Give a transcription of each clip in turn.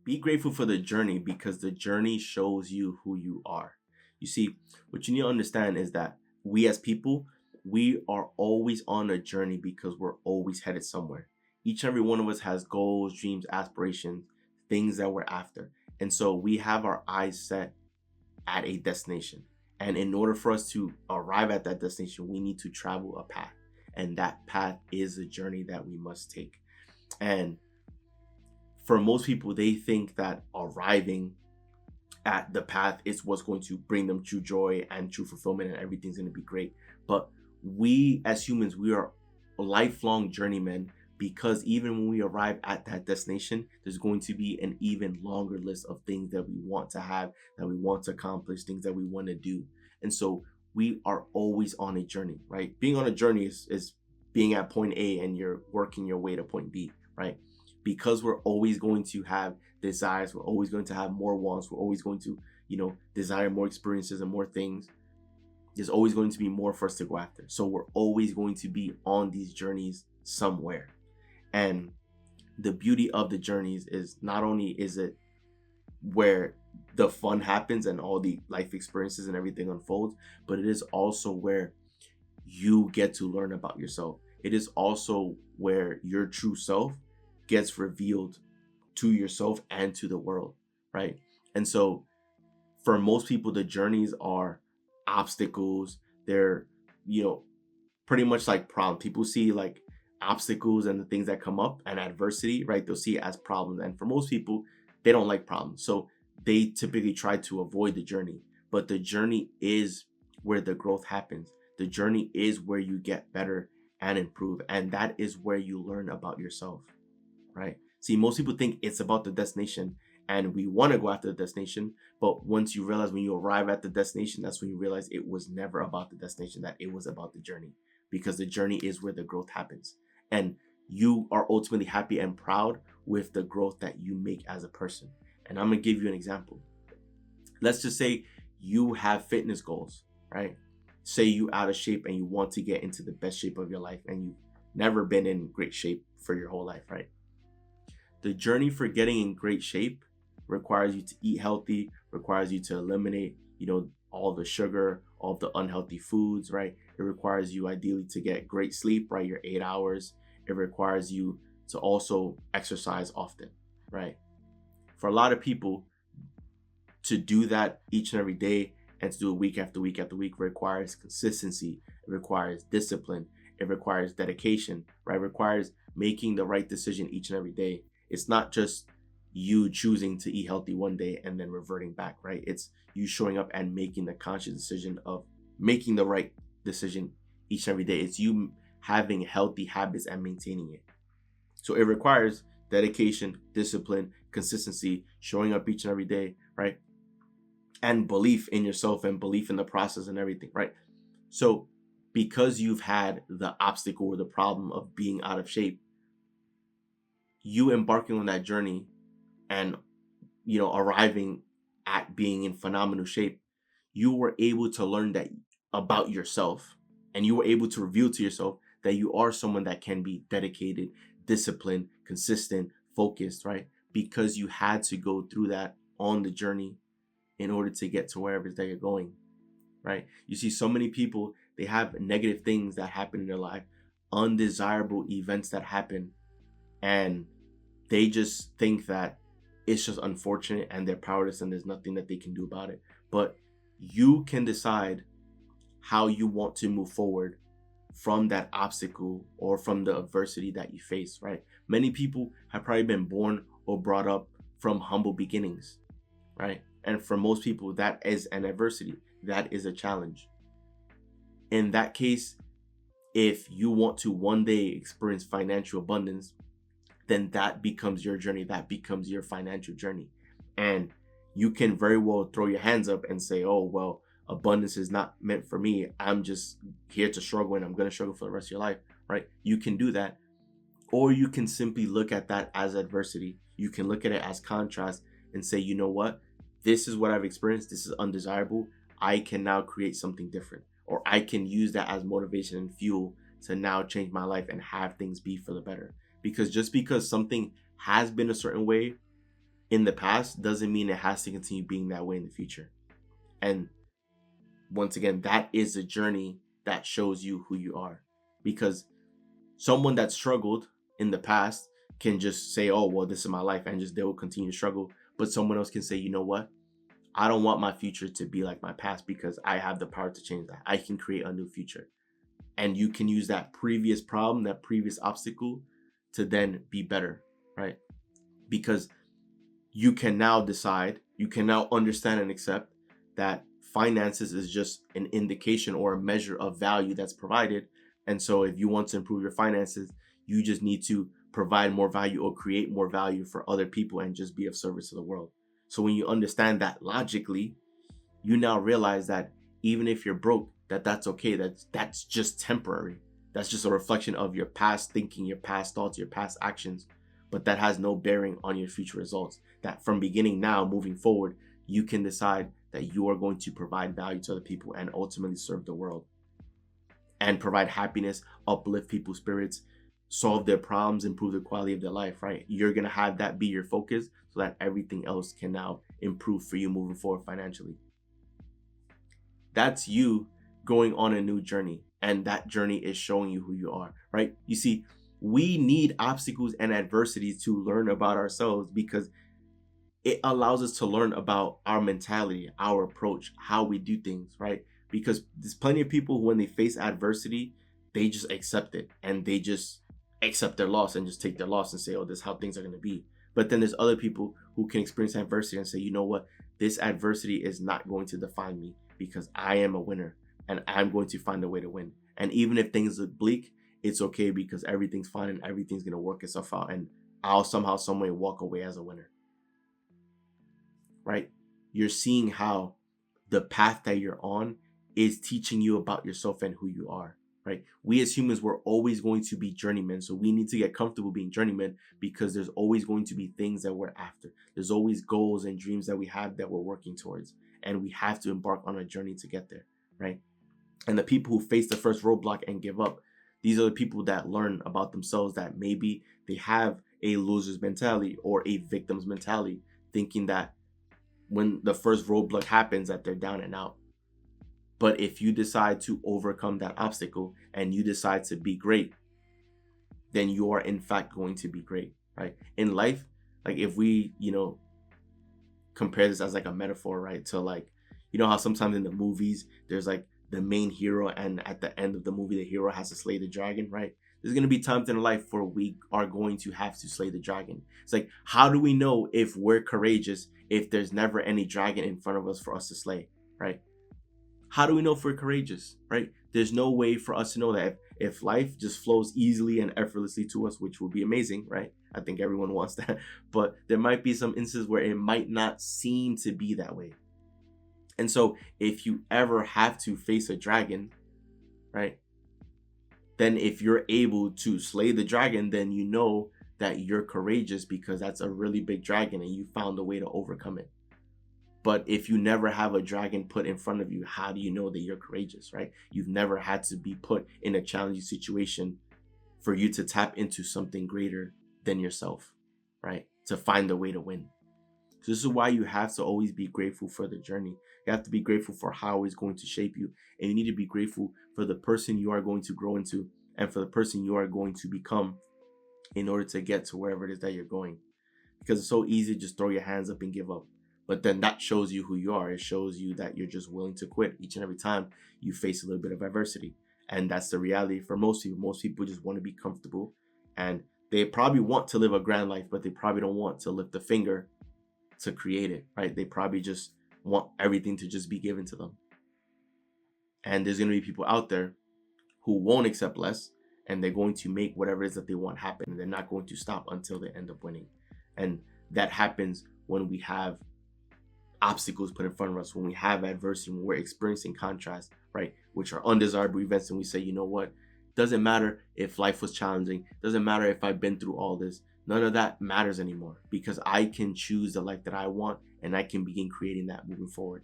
Be grateful for the journey because the journey shows you who you are. You see, what you need to understand is that we as people, we are always on a journey because we're always headed somewhere. Each and every one of us has goals, dreams, aspirations, things that we're after. And so we have our eyes set at a destination. And in order for us to arrive at that destination, we need to travel a path. And that path is a journey that we must take. And for most people, they think that arriving at the path is what's going to bring them true joy and true fulfillment, and everything's going to be great. But we as humans, we are lifelong journeymen, because even when we arrive at that destination, there's going to be an even longer list of things that we want to have, that we want to accomplish, things that we want to do. And so we are always on a journey, right? Being on a journey is being at point A and you're working your way to point B, right? Because we're always going to have desires, we're always going to have more wants, we're always going to, desire more experiences and more things. There's always going to be more for us to go after. So we're always going to be on these journeys somewhere. And the beauty of the journeys is not only is it where the fun happens and all the life experiences and everything unfolds, but it is also where you get to learn about yourself. It is also where your true self gets revealed to yourself and to the world, right? And so for most people, the journeys are obstacles. They're, pretty much like problems. People see like obstacles and the things that come up and adversity, right? They'll see it as problems. And for most people, they don't like problems. So they typically try to avoid the journey. But the journey is where the growth happens. The journey is where you get better and improve. And that is where you learn about yourself, right? See, most people think it's about the destination and we want to go after the destination. But once you realize, when you arrive at the destination, that's when you realize it was never about the destination, that it was about the journey, because the journey is where the growth happens. And you are ultimately happy and proud with the growth that you make as a person. And I'm going to give you an example. Let's just say you have fitness goals, right? Say you out of shape and you want to get into the best shape of your life, and you've never been in great shape for your whole life, right? The journey for getting in great shape requires you to eat healthy, requires you to eliminate, all the sugar, all the unhealthy foods, right? It requires you ideally to get great sleep, right? Your 8 hours. It requires you to also exercise often, right? For a lot of people, to do that each and every day and to do it week after week after week requires consistency. It requires discipline. It requires dedication, right? It requires making the right decision each and every day. It's not just you choosing to eat healthy one day and then reverting back, right? It's you showing up and making the conscious decision of making the right decision each and every day. It's you having healthy habits and maintaining it. So it requires dedication, discipline, consistency, showing up each and every day, right? And belief in yourself and belief in the process and everything, right? So because you've had the obstacle or the problem of being out of shape, you embarking on that journey and arriving at being in phenomenal shape, you were able to learn that about yourself, and you were able to reveal to yourself that you are someone that can be dedicated, disciplined, consistent, focused, right? Because you had to go through that on the journey in order to get to wherever it is that you're going, right? You see so many people, they have negative things that happen in their life, undesirable events that happen, and they just think that it's just unfortunate and they're powerless and there's nothing that they can do about it. But you can decide how you want to move forward from that obstacle or from the adversity that you face, right? Many people have probably been born or brought up from humble beginnings, right? And for most people, that is an adversity. That is a challenge. In that case, if you want to one day experience financial abundance, then that becomes your journey. That becomes your financial journey. And you can very well throw your hands up and say, oh, well, abundance is not meant for me. I'm just here to struggle and I'm going to struggle for the rest of your life, right? You can do that. Or you can simply look at that as adversity. You can look at it as contrast and say, you know what? This is what I've experienced. This is undesirable. I can now create something different. Or I can use that as motivation and fuel to now change my life and have things be for the better. Because just because something has been a certain way in the past doesn't mean it has to continue being that way in the future. And once again, that is a journey that shows you who you are. Because someone that struggled in the past can just say, oh, well, this is my life, and just they will continue to struggle. But someone else can say, you know what? I don't want my future to be like my past because I have the power to change that. I can create a new future. And you can use that previous problem, that previous obstacle to then be better, right? Because you can now decide, you can now understand and accept that finances is just an indication or a measure of value that's provided. And so if you want to improve your finances, you just need to provide more value or create more value for other people and just be of service to the world. So when you understand that logically, you now realize that even if you're broke, that's okay. That's just temporary. That's just a reflection of your past thinking, your past thoughts, your past actions, but that has no bearing on your future results. That from beginning now, moving forward, you can decide that you are going to provide value to other people and ultimately serve the world and provide happiness, uplift people's spirits, solve their problems, improve the quality of their life, right? You're going to have that be your focus so that everything else can now improve for you moving forward financially. That's you going on a new journey, and that journey is showing you who you are, right? You see, we need obstacles and adversities to learn about ourselves because it allows us to learn about our mentality, our approach, how we do things, right? Because there's plenty of people who, when they face adversity, they just accept it and they just accept their loss and just take their loss and say, oh, this is how things are going to be. But then there's other people who can experience adversity and say, you know what? This adversity is not going to define me because I am a winner and I'm going to find a way to win. And even if things look bleak, it's okay because everything's fine and everything's going to work itself out. And I'll somehow, some way walk away as a winner. Right? You're seeing how the path that you're on is teaching you about yourself and who you are. Right? We as humans, we're always going to be journeymen. So we need to get comfortable being journeymen because there's always going to be things that we're after. There's always goals and dreams that we have that we're working towards. And we have to embark on a journey to get there. Right? And the people who face the first roadblock and give up, these are the people that learn about themselves that maybe they have a loser's mentality or a victim's mentality, thinking that when the first roadblock happens that they're down and out. But if you decide to overcome that obstacle and you decide to be great, then you are in fact going to be great, right? In life, like if we, compare this as like a metaphor, right? To like, how sometimes in the movies, there's like the main hero and at the end of the movie, the hero has to slay the dragon, right? There's going to be times in life where we are going to have to slay the dragon. It's like, how do we know if we're courageous if there's never any dragon in front of us for us to slay, right? How do we know if we're courageous, right? There's no way for us to know that if life just flows easily and effortlessly to us, which would be amazing, right? I think everyone wants that. But there might be some instances where it might not seem to be that way. And so if you ever have to face a dragon, right? Then if you're able to slay the dragon, then you know that you're courageous because that's a really big dragon and you found a way to overcome it. But if you never have a dragon put in front of you, how do you know that you're courageous, right? You've never had to be put in a challenging situation for you to tap into something greater than yourself, right? To find a way to win. So this is why you have to always be grateful for the journey. You have to be grateful for how it's going to shape you. And you need to be grateful for the person you are going to grow into and for the person you are going to become in order to get to wherever it is that you're going. Because it's so easy to just throw your hands up and give up. But then that shows you who you are. It shows you that you're just willing to quit each and every time you face a little bit of adversity. And that's the reality for most people. Most people just want to be comfortable. And they probably want to live a grand life, but they probably don't want to lift a finger to create it, right? They probably just want everything to just be given to them. And there's going to be people out there who won't accept less, and they're going to make whatever it is that they want happen. And they're not going to stop until they end up winning. And that happens when we have obstacles put in front of us, when we have adversity, when we're experiencing contrast, right? Which are undesirable events. And we say, you know what? Doesn't matter if life was challenging. Doesn't matter if I've been through all this. None of that matters anymore because I can choose the life that I want and I can begin creating that moving forward.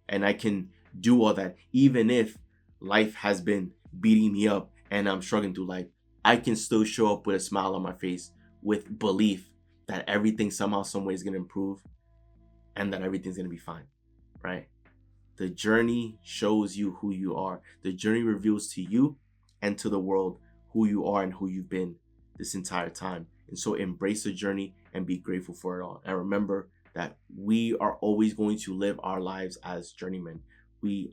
And I can do all that even if life has been beating me up and I'm struggling through life. I can still show up with a smile on my face with belief that everything somehow, some way is going to improve and that everything's going to be fine, right? The journey shows you who you are. The journey reveals to you and to the world who you are and who you've been this entire time. And so embrace the journey and be grateful for it all. And remember that we are always going to live our lives as journeymen.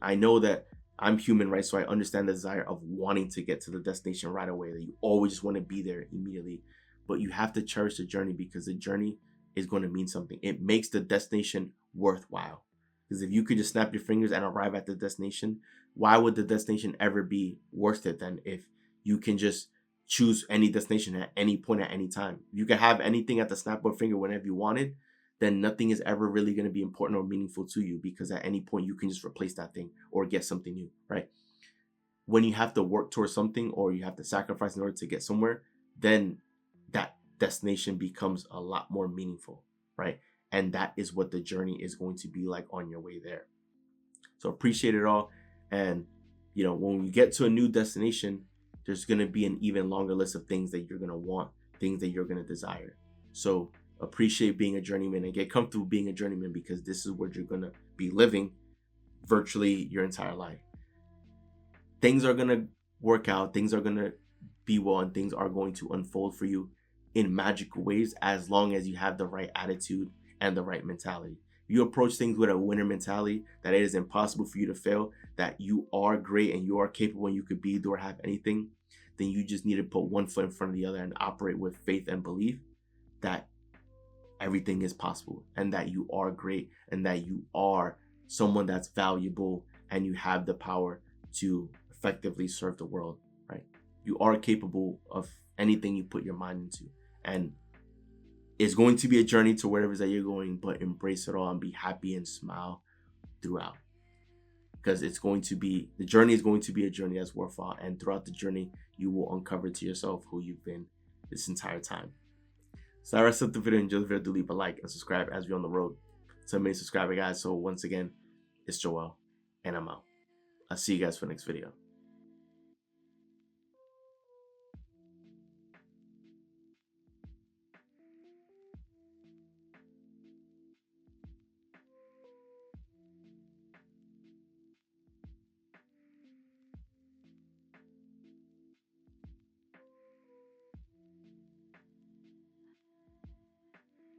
I know that I'm human, right? So I understand the desire of wanting to get to the destination right away, that you always just want to be there immediately. But you have to cherish the journey, because the journey is going to mean something. It makes the destination worthwhile. Because if you could just snap your fingers and arrive at the destination, why would the destination ever be worth it then, if you can just choose any destination at any point at any time? You can have anything at the snap of a finger whenever you want it, then nothing is ever really going to be important or meaningful to you, because at any point you can just replace that thing or get something new, right? When you have to work towards something or you have to sacrifice in order to get somewhere, then that destination becomes a lot more meaningful, right? And that is what the journey is going to be like on your way there. So appreciate it all. And, when you get to a new destination, there's going to be an even longer list of things that you're going to want, things that you're going to desire. So appreciate being a journeyman and get comfortable being a journeyman, because this is what you're going to be living virtually your entire life. Things are going to work out, things are going to be well, and things are going to unfold for you in magical ways, as long as you have the right attitude and the right mentality. If you approach things with a winner mentality, that it is impossible for you to fail, that you are great and you are capable and you could be, do, or have anything, then you just need to put one foot in front of the other and operate with faith and belief that everything is possible, and that you are great, and that you are someone that's valuable, and you have the power to effectively serve the world, right? You are capable of anything you put your mind into. And it's going to be a journey to wherever it is that you're going, but embrace it all and be happy and smile throughout. Because the journey is going to be a journey that's worthwhile. And throughout the journey, you will uncover to yourself who you've been this entire time. So that wraps up the video. Enjoy the video. Do leave a like and subscribe as we're on the road to a million subscriber, guys. So once again, it's Joel, and I'm out. I'll see you guys for the next video.